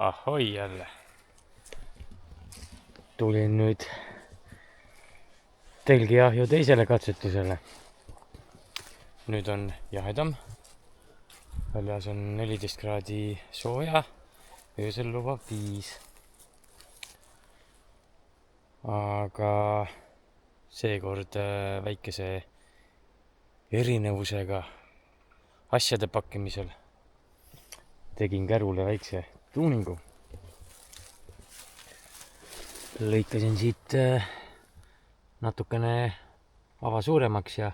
Ahoi jälle. Tulin nüüd telgiahju teisele katsetusele. Nüüd on jahedam. Väljas on 14 kraadi sooja. Öösel lubab 5. Aga seekord väikese erinevusega asjade pakkimisel tegin kärule väikse tuuningu. Lõikasin siit natukene ava suuremaks ja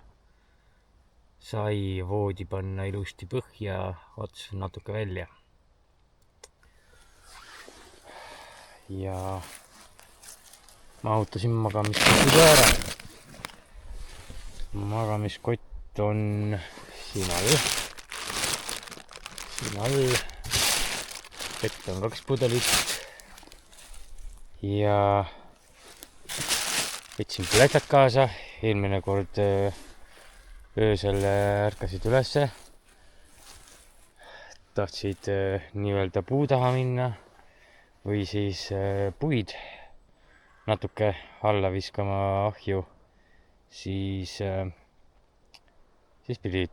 sai voodi panna ilusti põhja, ots natuke välja. Ja mahutasin magamiskoti ära. Magamiskott on siin all. Vett on 2 pudelit. Ja võtsin plätad kaasa. Eelmine kord öösel ärkasid ülesse. Tahtsid nii-öelda puu taha minna või siis puid natuke alla viskama ahju. Siis pidid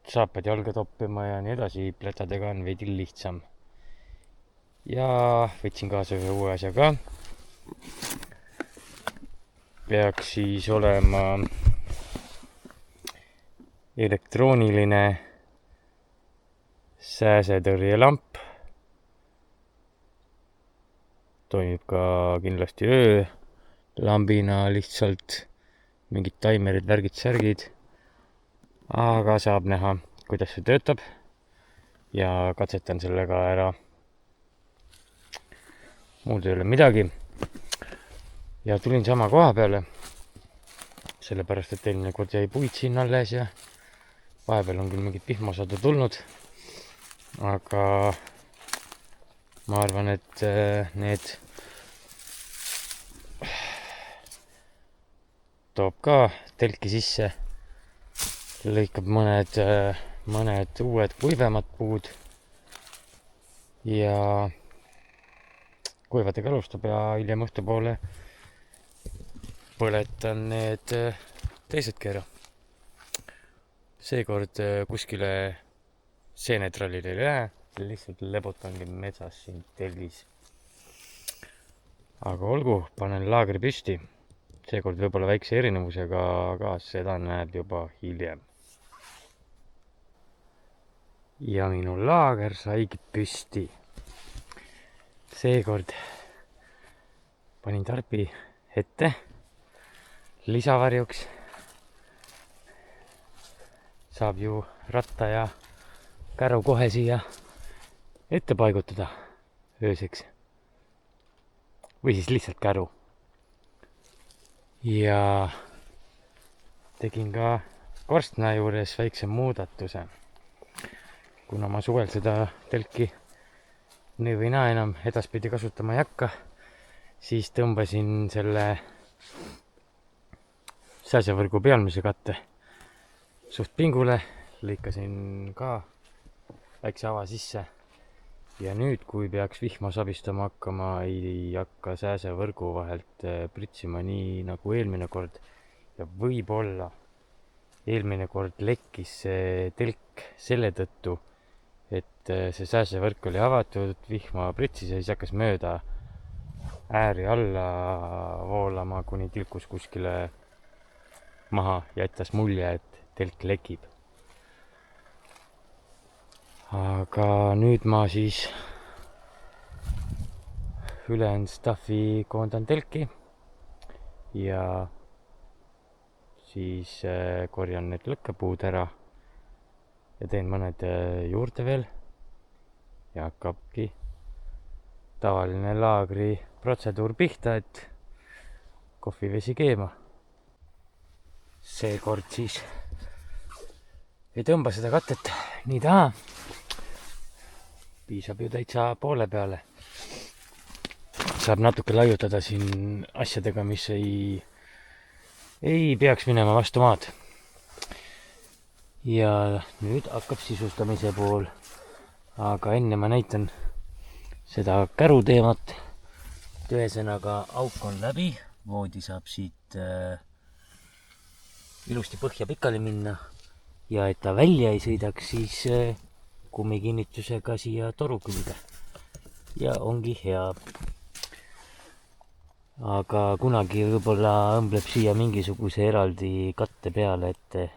saapad jalga toppima ja nii edasi. Plätadega on veidi lihtsam. Ja võtsin kaasa ühe uue asja ka. Peaks siis olema elektrooniline sääsetõrjelamp. Toimib ka kindlasti öölambina, lihtsalt mingid taimerid, värgid, särgid. Aga saab näha, kuidas see töötab. Ja katsetan sellega ära. Muud ei ole midagi. Ja tulin sama koha peale, sellepärast et eelmine kord jäi puid siin alles ja vahepeal on küll mingid vihmasadu tulnud. Aga ma arvan, et need toob ka telki sisse. Lõikab mõned uued kuivemad puud ja kuivadega alustab ja hiljem õhtupoole põletan need teisedki ära. Seekord kuskile seenetrallile ei lähe, lihtsalt lebotangi metsas siin telgis. Aga olgu, panen laagri püsti. Seekord võib-olla väikse erinevusega, aga seda näeb juba hiljem. Ja minu laager saigi püsti. Seekord panin tarbi ette lisavarjuks. Saab ju ratta ja käru kohe siia ette paigutada ööseks. Või siis lihtsalt käru. Ja tegin ka korstna juures väikse muudatuse. Kuna ma suvel seda telki nii või naa enam edaspidi kasutama ei hakka, siis tõmbasin selle sääsevõrgu pealmise katte suht pingule, lõikasin ka väikse ava sisse ja nüüd, kui peaks vihma sabistama hakkama, ei hakka sääsevõrgu vahelt pritsima nii nagu eelmine kord. Ja võib-olla eelmine kord lekkis see telk selle tõttu, et see sääsevõrk oli avatud, vihma pritsis ja siis hakkas mööda ääri alla voolama, kuni tilkus kuskile maha ja jättas mulje, et telk lekib. Aga nüüd ma siis ülejäänud staffi koondan telki ja siis korjan need lõkkepuud ära ja teen mõned juurde veel ja hakkabki tavaline laagri protseduur pihta, et kohvivesi keema. Seekord siis ei tõmba seda katet nii taha. Piisab ju täitsa poole peale. Saab natuke laiutada siin asjadega, mis ei peaks minema vastu maad. Ja nüüd hakkab sisustamise pool. Aga enne ma näitan seda käruteemat. ühesõnaga auk on läbi, voodi saab siit ilusti põhja pikali minna ja et ta välja ei sõidaks, siis kummikinnitusega siia toru külge ja ongi hea. Aga kunagi võib-olla õmbleb siia mingisuguse eraldi katte peale ette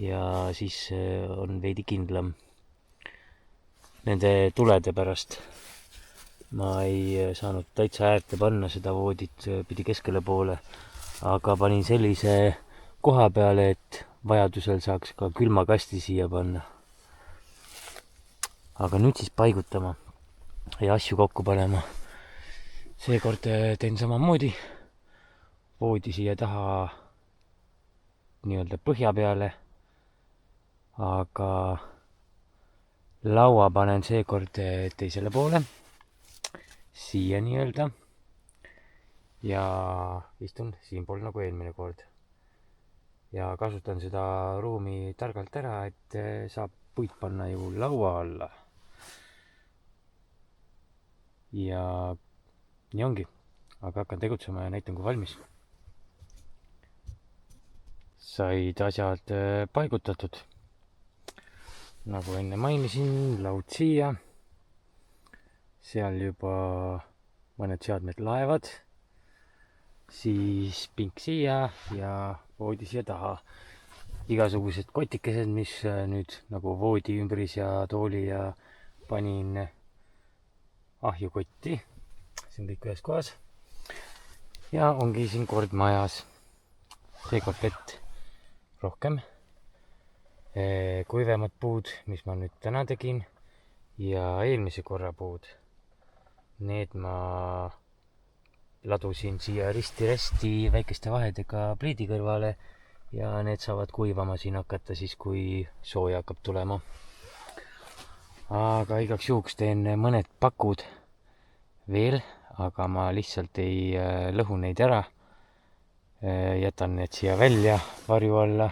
ja siis on veidi kindlam nende tulede pärast. Ma ei saanud täitsa äärde panna seda voodit, pidi keskele poole, aga panin sellise koha peale, et vajadusel saaks ka külmakasti siia panna. Aga nüüd siis paigutama ja asju kokku panema. Seekord teen samamoodi voodi siia taha nii-öelda põhja peale, aga laua panen seekord teisele poole, siia nii-öelda, ja istun siinpool nagu eelmine kord. Ja kasutan seda ruumi targalt ära, et saab puid panna ju laua alla. Ja nii ongi, aga hakkan tegutsema ja näitan, kui valmis. Said asjad paigutatud. Nagu enne mainisin, laud siia. Seal juba mõned seadmed laevad. Siis pink siia ja voodi siia taha. Igasugused kotikesed, mis nüüd nagu voodi ümbris ja tooli ja panin ahjukotti. See on kõik ühes kohas. Ja ongi siin kord majas. Seekord vett rohkem. Kuivemad puud, mis ma nüüd täna tegin. Ja eelmise korra puud. Need ma ladusin siia risti-resti väikeste vahedega pliidi kõrvale. Ja need saavad kuivama siin hakata siis, kui sooja hakkab tulema. Aga igaks juhuks teen mõned pakud veel. Aga ma lihtsalt ei lõhu neid ära. Jätan need siia välja varju alla.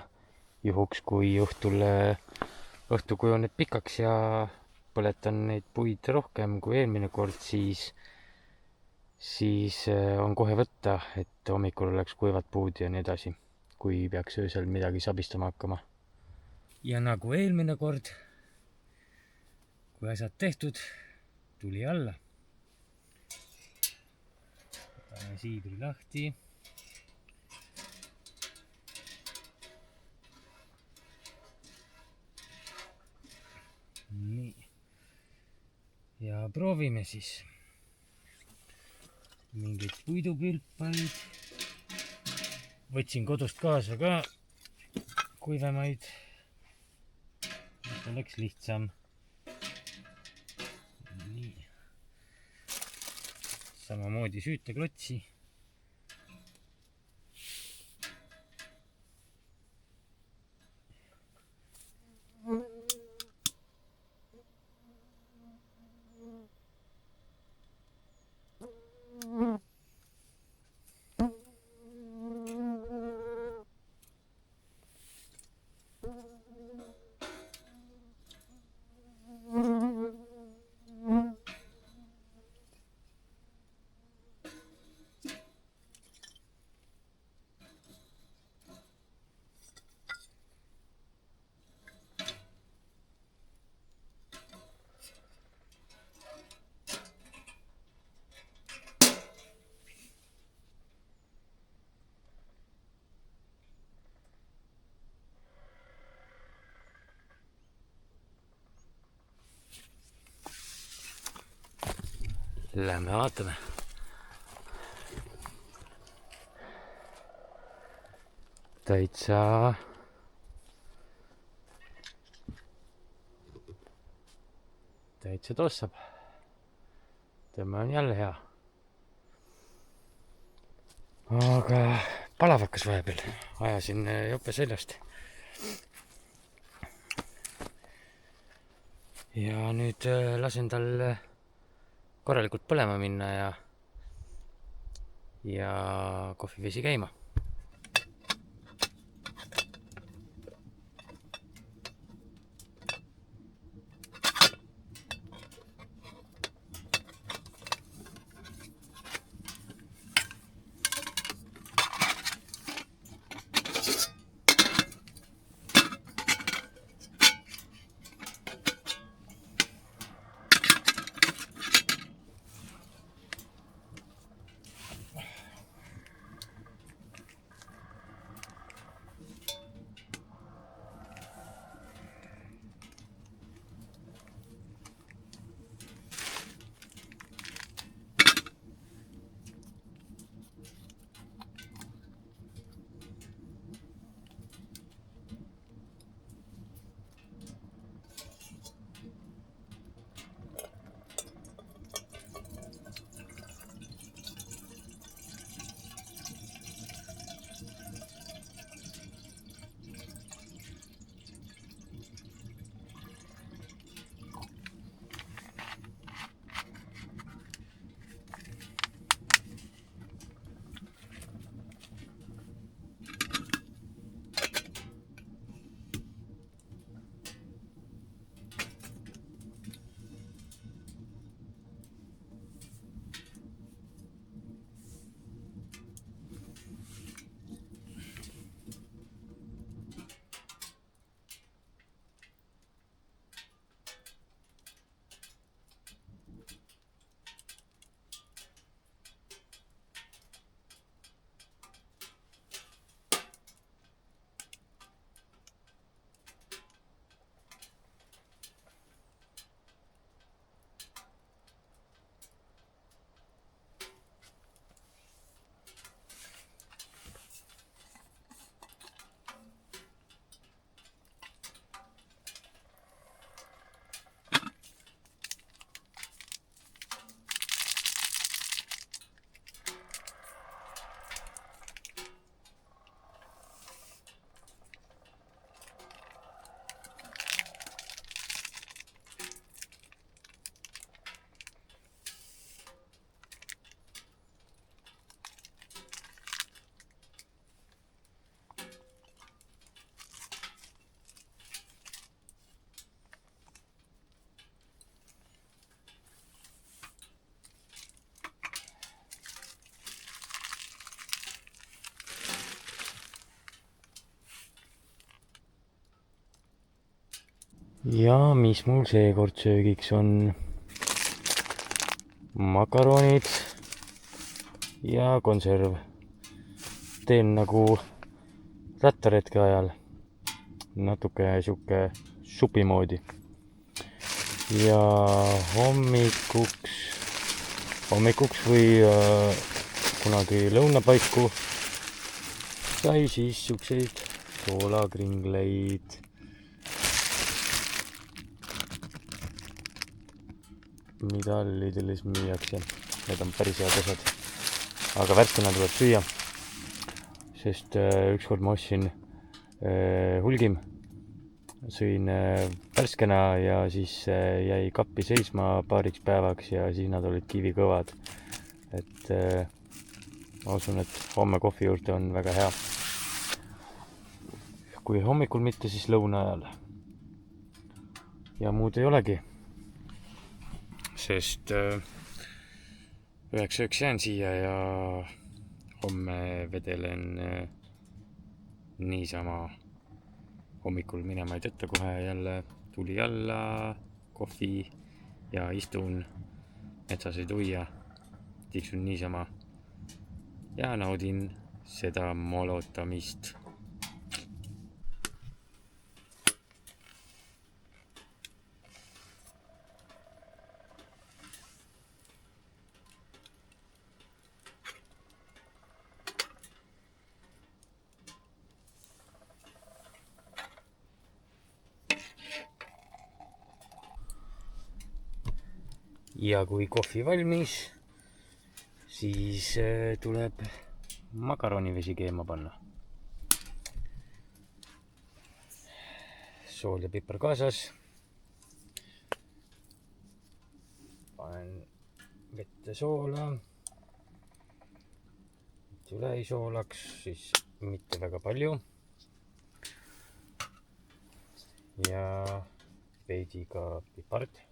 Juhuks, kui õhtu kujuneb pikaks ja põletan neid puid rohkem kui eelmine kord, siis on kohe võtta, et hommikul oleks kuivad puud ja nii edasi, kui peaks öösel midagi sabistama hakkama. Ja nagu eelmine kord, kui asjad tehtud, tuli alla. Võtame siibri lahti. Nii. Ja proovime siis. Mingeid puidupülpaid. Võtsin kodust kaasa ka kuivemaid. Et oleks lihtsam. Nii. Samamoodi süüteklotsi. Lähme vaatame. Täitsa tossab. Tõmme on jälle hea. Aga palav hakkas vahepeal. Ajasin jope seljast. Ja nüüd lasen tal korralikult põlema minna ja kohvivesi käima. ja mis mul seekord söögiks on? Makaronid ja konserv. Teen nagu rattaretke ajal natuke sihuke supi moodi. Ja hommikuks või kunagi lõunapaiku sai siis siukseid soolakringleid. mida Lidlis müüakse. Need on päris head asjad. Aga värskena tuleb süüa. Sest ükskord ma ostsin hulgim. Sõin värskena ja siis jäi kappi seisma paariks päevaks ja siis nad olid kivikõvad. Et ma usun, et homme kohvi juurde on väga hea. Kui hommikul mitte, siis lõuna ajal. Ja muud ei olegi. Sest 9 jään siia ja homme vedelen niisama. Hommikul minema ei tõtta, kohe jälle tuli alla, kohvi ja istun metsas ei tuia, tiksun niisama ja naudin seda molotamist. Ja kui kohvi valmis, siis tuleb makaronivesi keema panna. Sool ja piper kaasas. Panen vette soola. Et üle ei soolaks, siis mitte väga palju. Ja veidi ka pipart.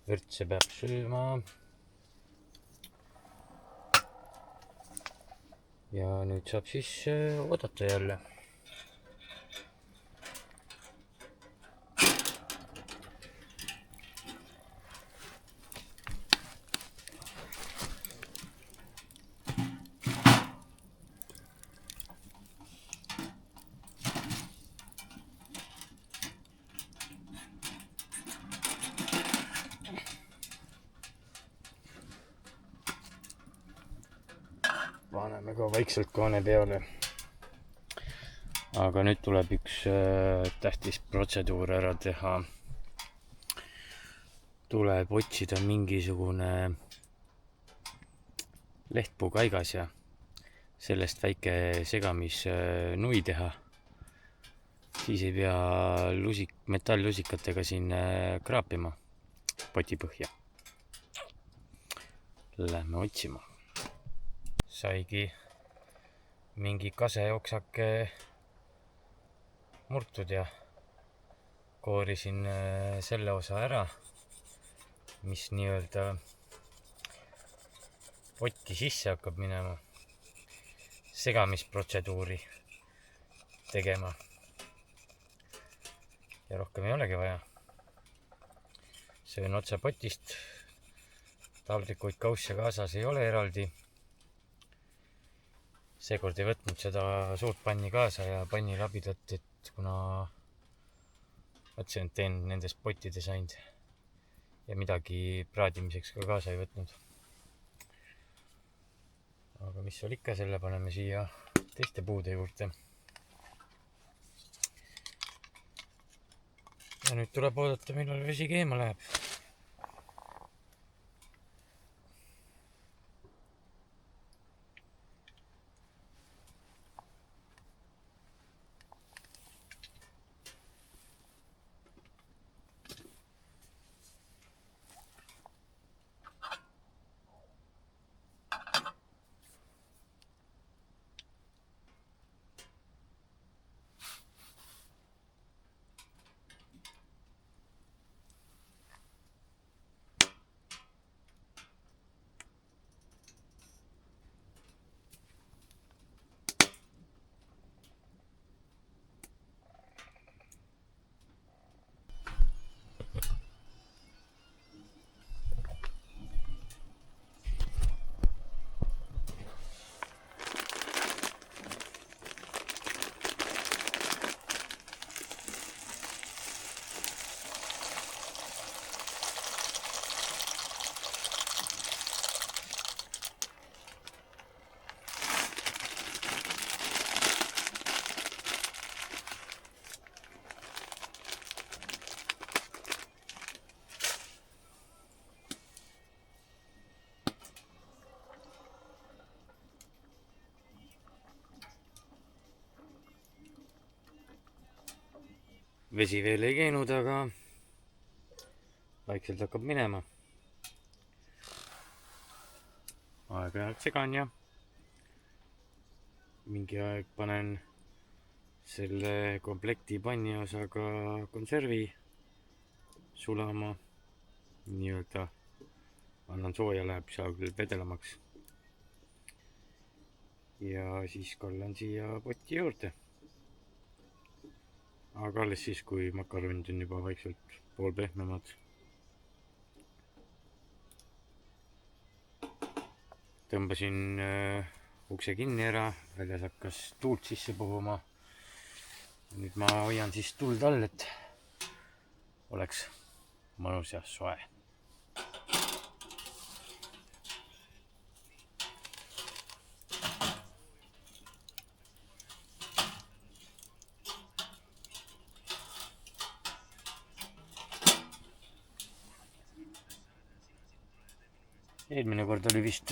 Vürtse peab sööma. Ja nüüd saab siis oodata jälle. Paneme ka vaikselt kaane peale. Aga nüüd tuleb üks tähtis protseduur ära teha. Tuleb otsida mingisugune lehtpuu kaigas ja sellest väike segamisnui teha. Siis ei pea metalllusikatega siin kraapima poti põhja. Lähme otsima. Saigi mingi kaseoksake murtud ja koorisin selle osa ära, mis nii-öelda potti sisse hakkab minema, segamisprotseduuri tegema. Ja rohkem ei olegi vaja. Söön otsa potist, taldrikuid kausse kaasas ei ole eraldi. Seekord ei võtnud seda suurt panni kaasa ja pannilabidat, et kuna mõtlesin, et teen nendest pottides ainult ja midagi praadimiseks ka kaasa ei võtnud. Aga mis oli ikka, selle paneme siia teiste puude juurde. Ja nüüd tuleb oodata, millal vesi keema läheb. vesi veel ei keenud, aga vaikselt hakkab minema. Aeg-ajalt segan ja mingi aeg panen selle komplekti panniosaga konservi sulama, nii-öelda annan sooja, läheb seal küll vedelamaks. Ja siis kallan siia poti juurde. Aga alles siis, kui makaronid on juba vaikselt poolpehmemad. Tõmbasin ukse kinni ära, väljas hakkas tuult sisse puhuma. Nüüd ma hoian siis tuld all, et oleks mõnus ja soe. Eelmine kord oli vist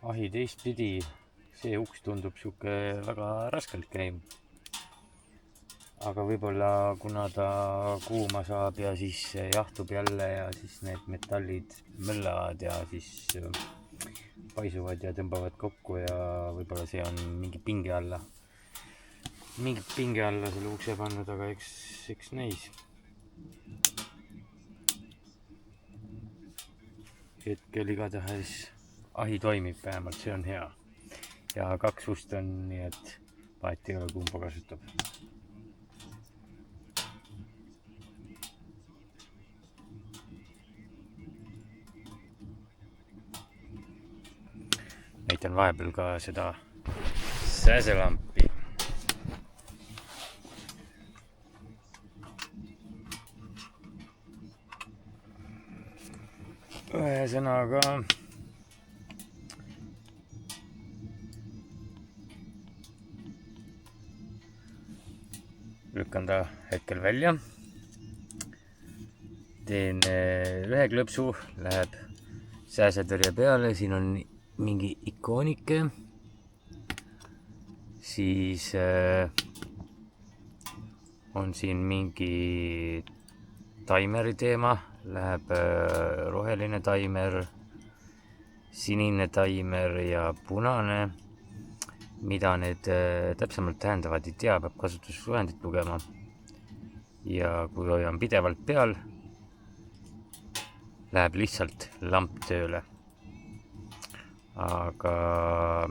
ahi teistpidi. See uks tundub sihuke väga raskelt käiv. Aga võib-olla kuna ta kuuma saab ja siis jahtub jälle ja siis need metallid möllavad ja siis paisuvad ja tõmbavad kokku ja võib-olla see on mingi pinge alla selle ukse pannud, aga eks näis. Hetkel igatahes ahi toimib vähemalt, see on hea. Ja 2 ust on, nii et vahet ei ole, kumba kasutab. Näitan vahepeal ka seda sääselampi. Ühesõnaga lükkan ta hetkel välja. Teen ühe klõpsu, läheb sääsetõrje peale, siin on mingi ikoonike. Siis on siin mingi taimeri teema, läheb roheline taimer, sinine taimer ja punane. Mida need täpsemalt tähendavad, ei tea, peab kasutusjuhendit lugema. Ja kui hoian pidevalt peal, läheb lihtsalt lamp tööle. Aga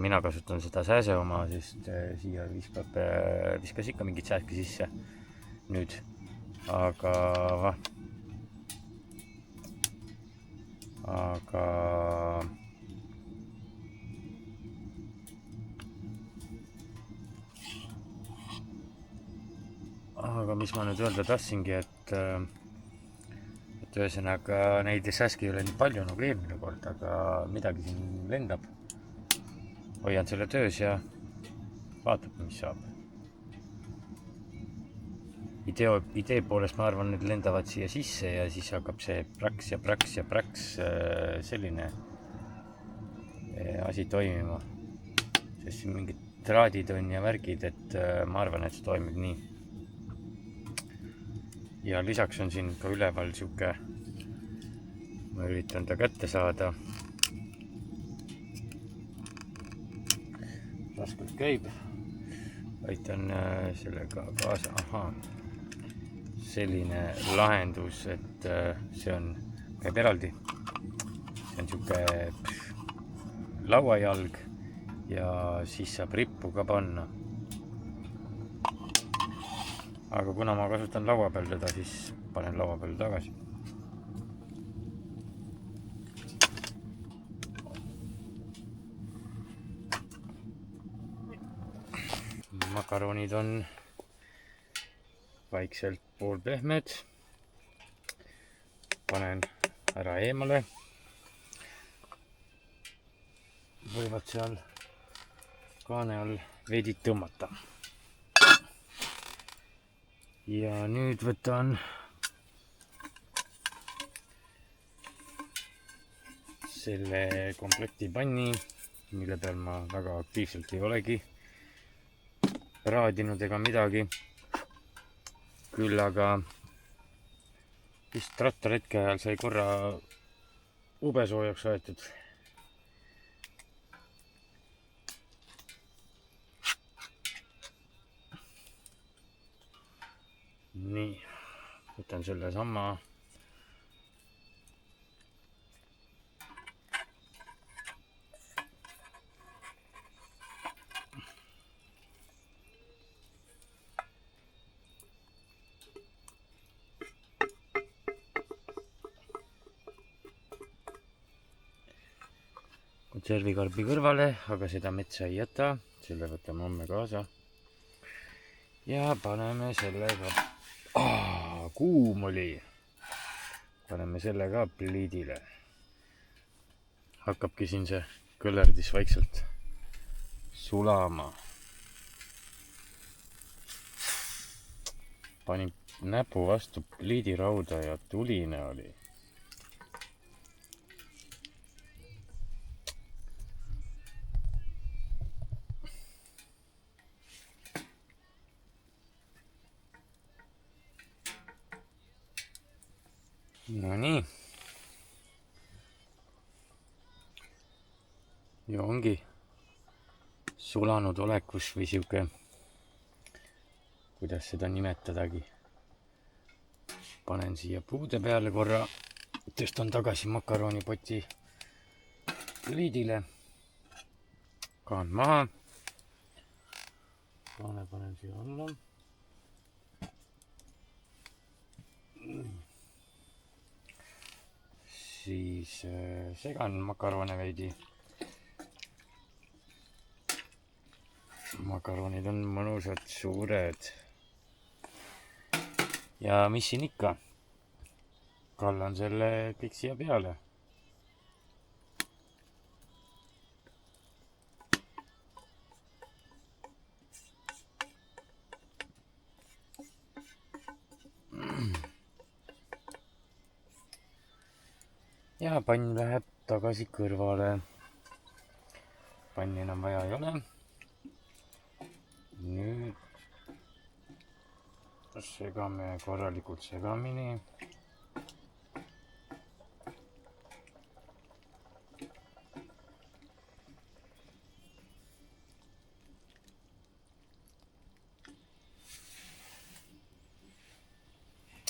mina kasutan seda sääse oma, sest siia viskas ikka mingit sääski sisse nüüd. Aga mis ma nüüd öelda tahtsingi, et ühesõnaga neid sääski ei ole nii palju nagu eelmine kord, aga midagi siin lendab. Hoian selle töös ja vaatab, mis saab. Idee poolest ma arvan, need lendavad siia sisse ja siis hakkab see praks ja praks ja praks selline asi toimima. Sest siin mingid traadid on ja värgid, et ma arvan, et see toimib nii. Ja lisaks on siin ka üleval siuke, ma üritan ta kätte saada. Raskelt käib. Aitan sellega kaasa. Aha. Selline lahendus, et see on, käib eraldi. See on siuke lauajalg ja siis saab rippu ka panna. Aga kuna ma kasutan laua peal teda, siis panen laua peal tagasi. Makaronid on vaikselt poolpehmed. Panen ära eemale. Võivad seal kaane all veidi tõmmata. Ja nüüd võtan selle komplekti panni, mille peal ma väga aktiivselt ei olegi. raadinud ega midagi. Küll aga vist rattaretke ajal sai korra ube soojaks aetud. Nii, võtan selle sama. Konservikarbi kõrvale, aga seda metsa ei jäta, selle võtame homme kaasa. Ja paneme selle ka, kuum oli, paneme selle ka pliidile. Hakkabki siin see kõllerdis vaikselt sulama. Panin näpu vastu pliidirauda ja tuline oli. No nii. Ja ongi sulanud olekus või siuke, kuidas seda nimetadagi. Panen siia puude peale korra, tõstan tagasi makaronipoti pliidile. Kaan maha. Kaane panen siia alla. Siis segan makarone veidi. Makaronid on mõnusad, suured. Ja mis siin ikka? Kallan selle kõik siia peale. Ja pann läheb tagasi kõrvale. Panni enam vaja ei ole. Nüüd segame korralikult segamini.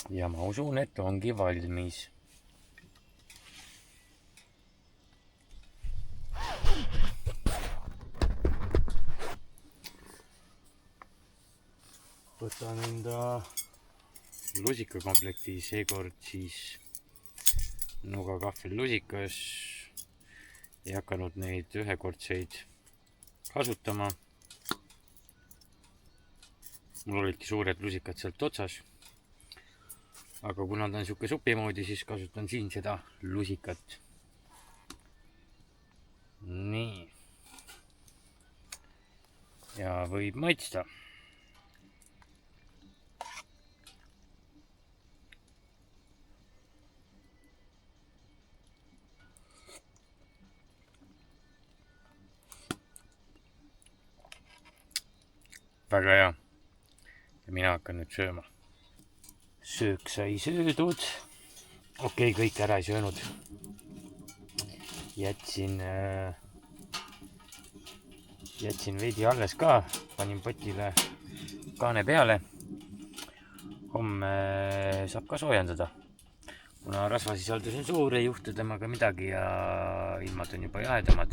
Ja ma usun, et ongi valmis. Võtan enda lusikakomplekti, seekord siis nuga kahvel lusikas. Ei hakanud neid ühekordseid kasutama. Mul olidki suured lusikad sealt otsas. Aga kuna ta on siuke supi moodi, siis kasutan siin seda lusikat. Nii. Ja võib maitsta. Väga hea. Ja mina hakkan nüüd sööma. Söök sai söödud. Okei, kõik ära ei söönud. Jätsin veidi alles ka. Panin potile kaane peale. Homme saab ka soojendada. Kuna rasvasisaldus on suur, ei juhtu temaga midagi ja ilmad on juba jahedamad.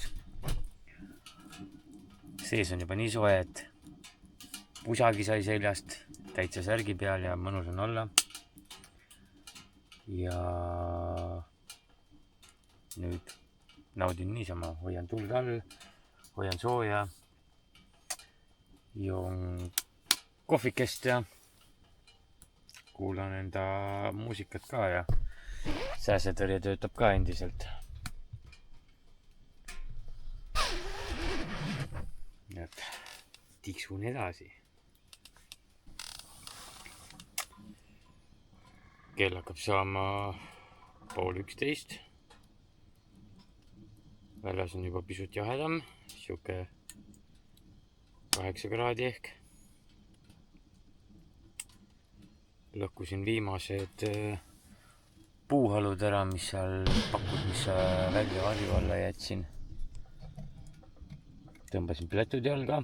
Sees on juba nii soe, et pusagi sai seljast, täitsa särgi peal ja mõnus on olla. Ja nüüd naudin niisama, hoian tuld all, hoian sooja, joon kohvikest ja kuulan enda muusikat ka ja sääsetõrje töötab ka endiselt. Nüüd tiksun edasi. Kell hakkab saama 10:30. Väljas on juba pisut jahedam, siuke 8 kraadi ehk. lõhkusin viimased puuhalud ära, mis seal pakud, mis välja varju alla jätsin. Tõmbasin plätud jalga.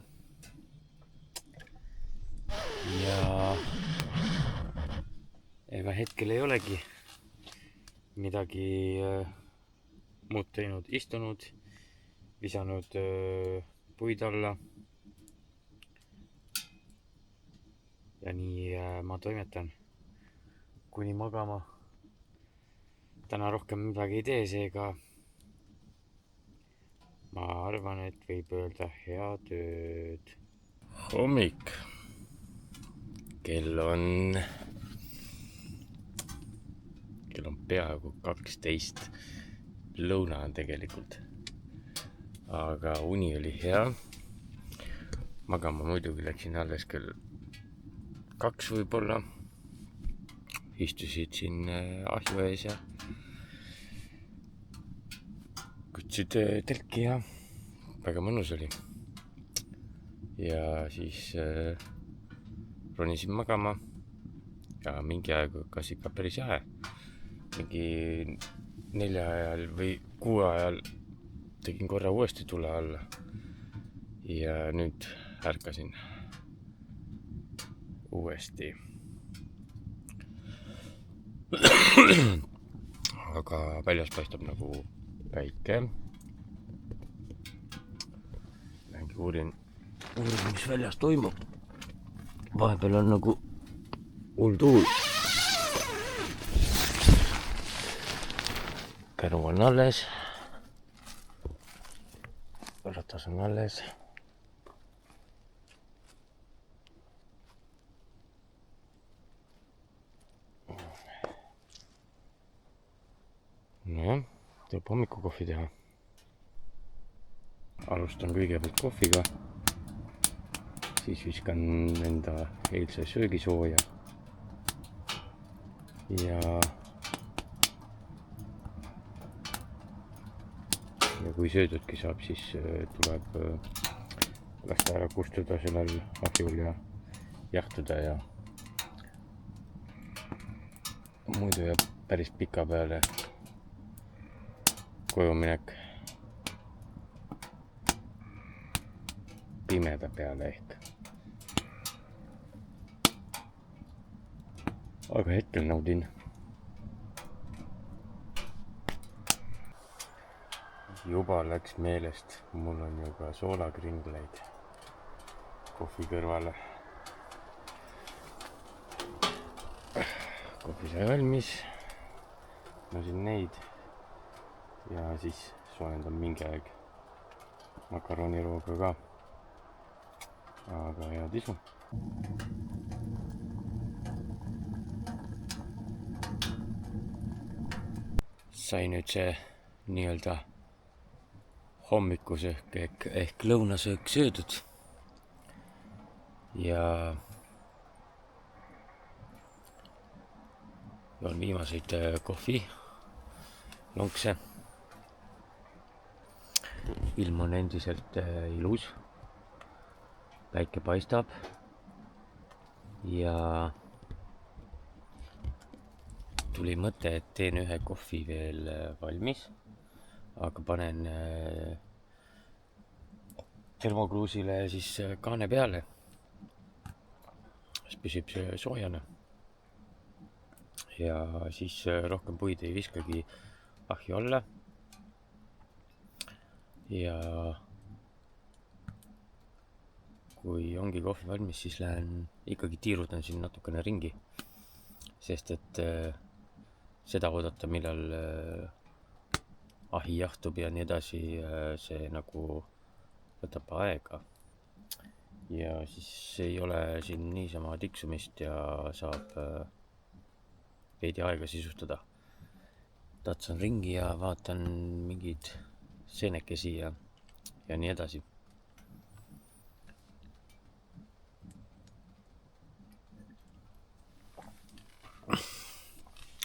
Ja ega hetkel ei olegi midagi muud teinud, istunud, visanud puid alla. Ja nii ma toimetan kuni magama. Täna rohkem midagi ei tee, seega ma arvan, et võib öelda head ööd. Hommik. Kell on peaaegu 12. Lõuna on tegelikult. Aga uni oli hea. Magama muidugi läksin alles kell 2 võib-olla. Istusid siin ahju ees ja kutsid telki ja väga mõnus oli. Ja siis ronisin magama ja mingi aeg hakkas ikka päris jahe. Mingi 4 ajal või 6 ajal tegin korra uuesti tule alla ja nüüd ärkasin uuesti. Aga väljas paistab nagu päike. Lähengi uurin, mis väljas toimub. Vahepeal on nagu hull tuul. Käru on alles. Ratas on alles. Nojah, tuleb hommikukohvi teha. Alustan kõigepealt kohviga. Siis viskan enda eilse söögisooja. Ja kui söödudki saab, siis tuleb lasta ära kustuda sellel ahjul ja jahtuda ja muidu jääb päris pika peale koju minek pimeda peale ehk. Aga hetkel naudin. Juba läks meelest, mul on ju ka soolakringleid kohvi kõrvale. Kohvi sai valmis, lasin neid ja siis soojendan mingi aeg makaronirooga ka. Aga head isu. Sai nüüd see nii-öelda hommikusöök ehk lõunasöök söödud ja joon viimaseid kohvi lonkse. Ilm on endiselt ilus, päike paistab ja tuli mõte, et teen ühe kohvi veel valmis, aga panen termokruusile siis kaane peale, siis püsib see soojana ja siis rohkem puid ei viskagi ahju alla. Ja kui ongi kohvi valmis, siis lähen ikkagi tiirutan siin natukene ringi, sest et seda oodata, millal ahi jahtub ja nii edasi, see nagu võtab aega. Ja siis ei ole siin niisama tiksumist ja saab veidi aega sisustada. Tatsan ringi ja vaatan mingid seenekesi ja nii edasi.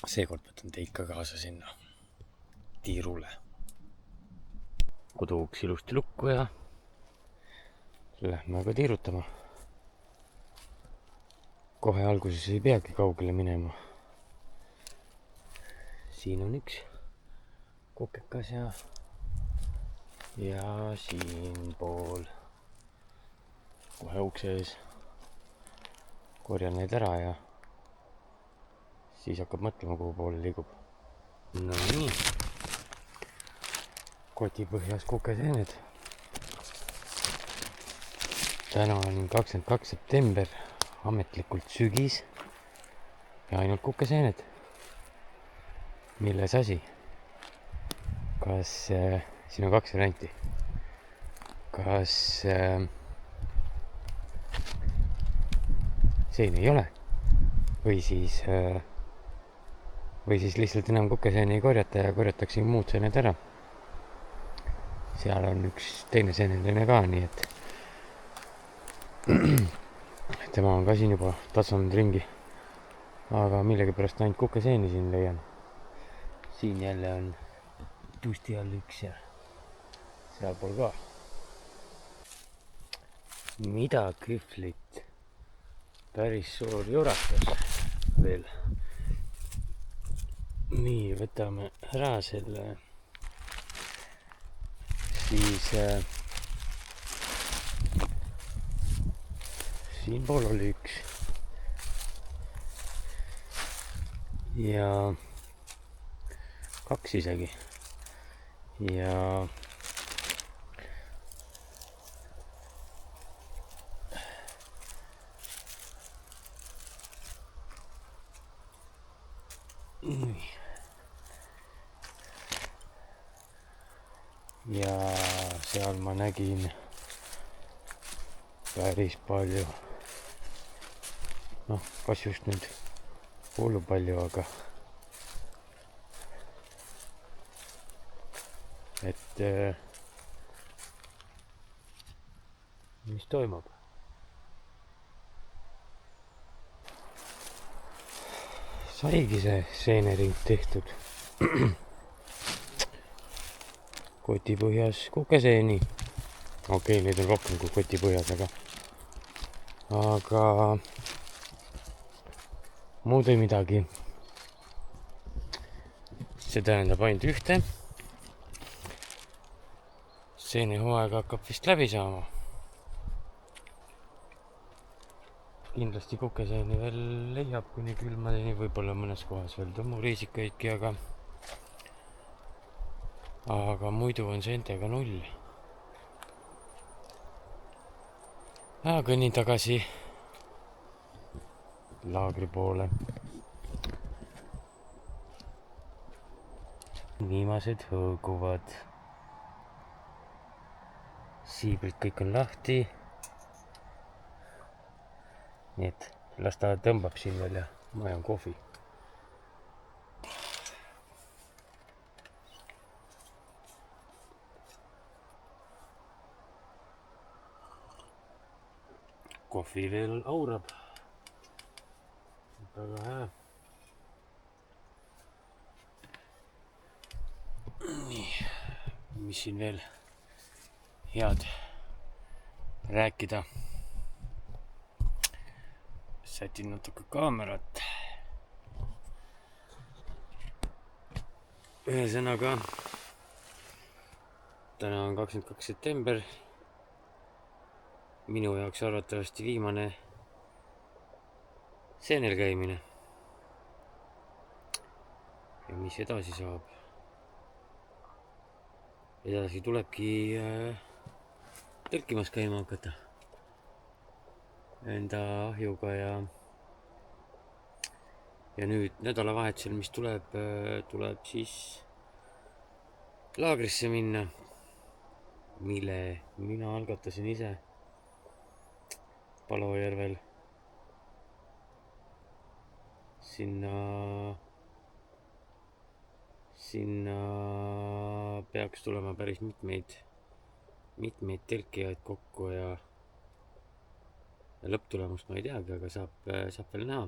Seekord võtan teid ka kaasa sinna tiirule. Koduuks ilusti lukku ja lähme aga tiirutama. kohe alguses ei peagi kaugele minema. Siin on üks kukekas ja siinpool kohe ukse ees korjan need ära ja siis hakkab mõtlema, kuhu poole liigub. No nii, kotipõhjas kukeseened. Täna on 22. september, ametlikult sügis ja ainult kukeseened. Milles asi? Kas siin on 2 varianti. Kas seeni ei ole või siis lihtsalt enam kukeseeni ei korjata ja korjatakse muud seened ära. Seal on üks teine seeneline ka, nii et tema on ka siin juba tatsanud ringi. Aga millegipärast ainult kukeseeni siin leian. Siin jälle on tusti all üks ja sealpool ka. Mida kühvlit? Päris suur jurakas veel. Nii, võtame ära selle. Siis siinpool oli üks. Ja 2 isegi. Ja ja seal ma nägin päris palju, kas just nüüd hullu palju, aga et mis toimub. Saigi see seenering tehtud. Kotipõhjas kukeseeni. Okei, neid on rohkem kui kotipõhjas, aga muud ei midagi. See tähendab ainult ühte. Seenihooaeg hakkab vist läbi saama. Kindlasti kukeseeni veel leiab kuni külmadeni, võib-olla mõnes kohas veel tõmmuriisikaidki, aga muidu on seentega 0. Kõnnin tagasi laagri poole. Viimased hõõguvad. Siibrid kõik on lahti. Nii et las ta tõmbab siin veel ja ma joon kohvi. Kohvi veel aurab. Väga hea. Nii, mis siin veel head rääkida. Sätin natuke kaamerat. Ühesõnaga, täna on 22. september. Minu jaoks arvatavasti viimane seenel käimine. Ja mis edasi saab? Edasi tulebki tõlkimas käima hakata enda ahjuga ja nüüd nädalavahetusel, mis tuleb siis laagrisse minna, mille mina algatasin ise Palovjärvel. Sinna peaks tulema päris mitmeid telkijaid kokku ja lõpptulemust ma ei teagi, aga saab veel näha.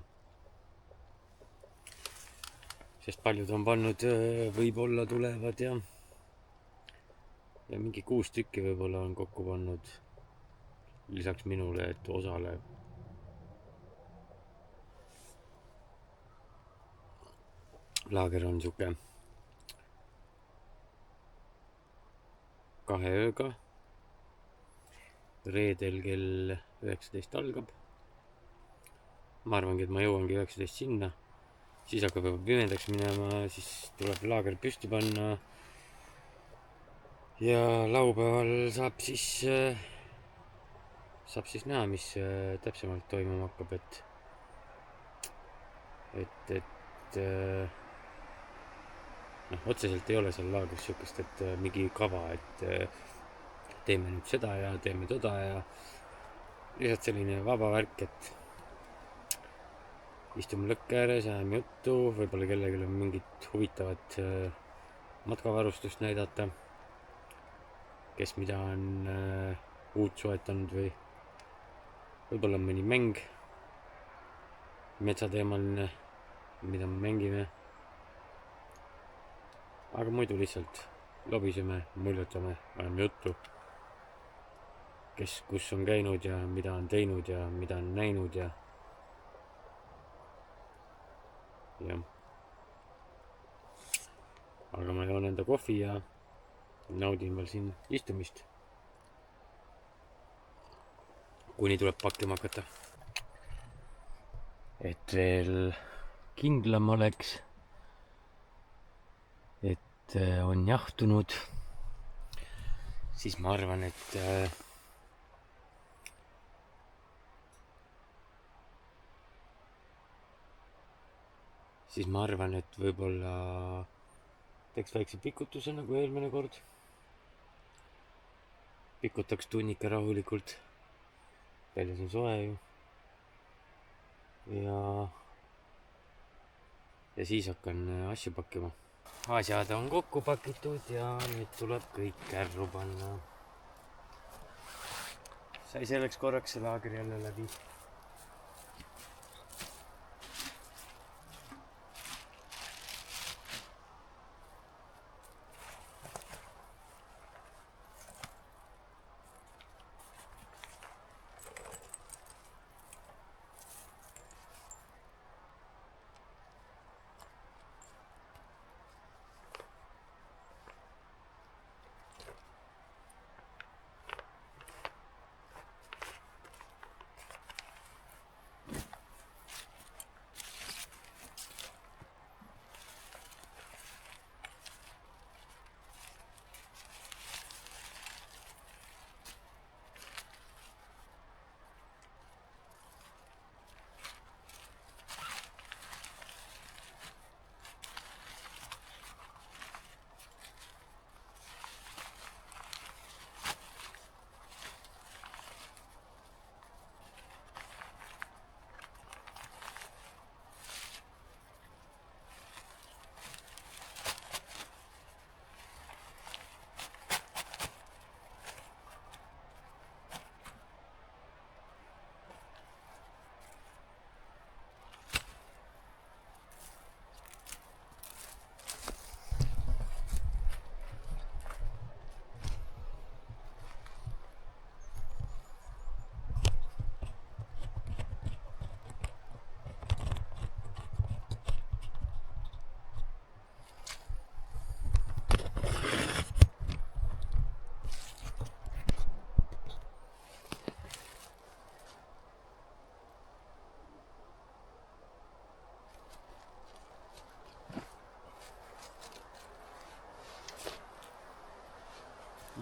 Sest paljud on pannud, võib-olla tulevad ja mingi 6 tükki võib-olla on kokku pannud lisaks minule, et osale laager on sihuke 2 ööga. Reedel kell 19 algab. Ma arvangi, et ma jõuangi 19 sinna. Siis hakkab juba pimedaks minema, siis tuleb laager püsti panna. Ja laupäeval saab siis näha, mis täpsemalt toimuma hakkab, et otseselt ei ole seal laagris siukest, et mingi kava, et teeme nüüd seda ja teeme toda ja lihtsalt selline vaba värk, et istume lõkke ääres, ajame juttu, võib-olla kellelgi on mingit huvitavat matkavarustust näidata, kes mida on uut soetanud või võib-olla mõni mäng metsateemaline, mida me mängime. Aga muidu lihtsalt lobiseme, muljutame, ajame juttu, kes kus on käinud ja mida on teinud ja mida on näinud ja jah. Aga ma joon enda kohvi ja naudin veel siin istumist, kuni tuleb pakkima hakata. Et veel kindlam oleks, et on jahtunud, siis ma arvan, et võib-olla teeks väikse pikutuse nagu eelmine kord. Pikutaks tunnika rahulikult. Väljas on soe ju. Ja siis hakkan asju pakkima. Asjad on kokku pakitud ja nüüd tuleb kõik kärru panna. Sai selleks korraks see laager jälle läbi.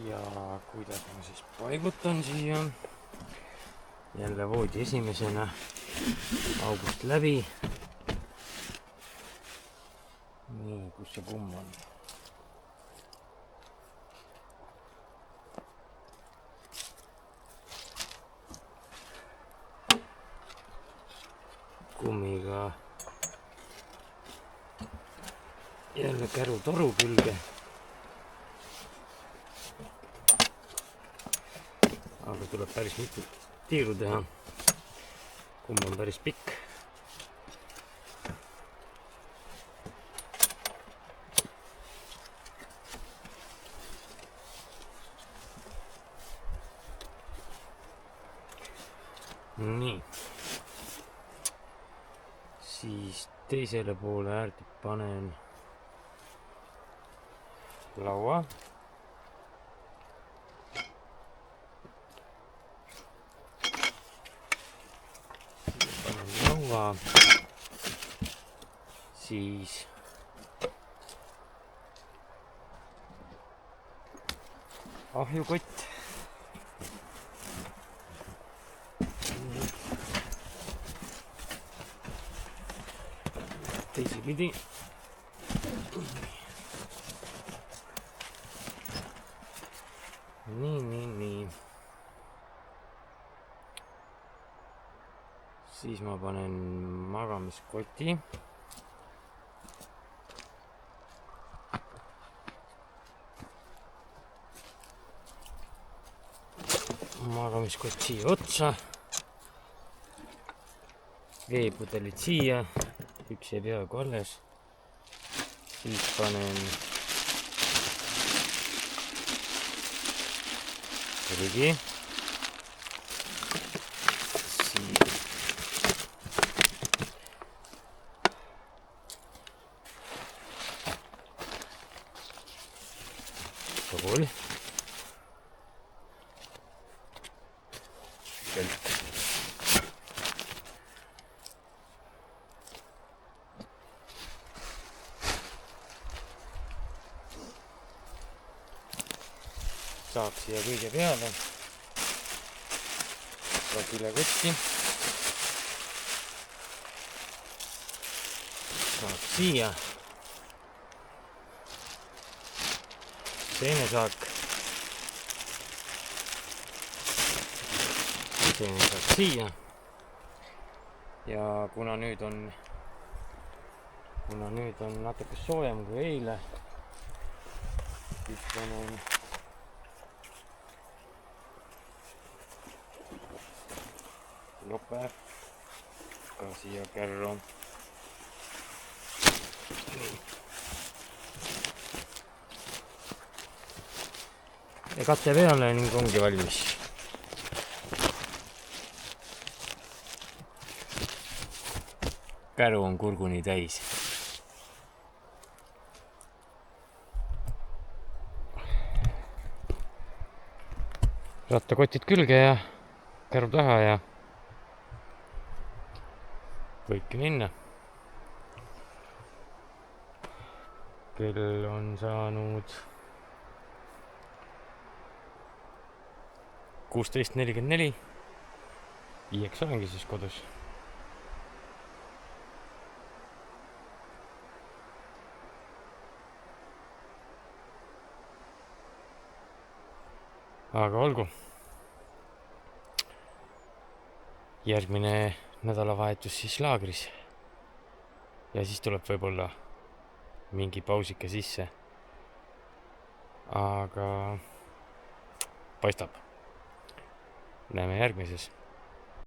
Ja kuidas ma siis paigutan siia jälle voodi esimesena august läbi. Nii, kus see kumm on? Kummiga jälle kärutoru külge. Aga tuleb päris mitu tiiru teha. Kumm on päris pikk. Nii. Siis teisele poole äärde panen laua. Panen laua, siis ahjukott. Teisipidi. Nii. Siis ma panen magamiskoti. Magamiskott siia otsa. Veepudelid siia. Üks jääb peaaegu alles. Siis panen prügi. Sool. Saab siia kõige peale. Saab üle kotti. Saab siia. Seenesaak. Seenesaak siia. Ja kuna nüüd on natuke soojem kui eile, siis panen jope ka siia kärru. Ja kate peale ning ongi valmis. Käru on kurguni täis. Rattakotid külge ja käru taha ja võibki minna. Kell on saanud 16:44. 5 olengi siis kodus. Aga olgu. Järgmine nädalavahetus siis laagris. Ja siis tuleb võib-olla mingi pausike sisse. Aga paistab. Näeme järgmises.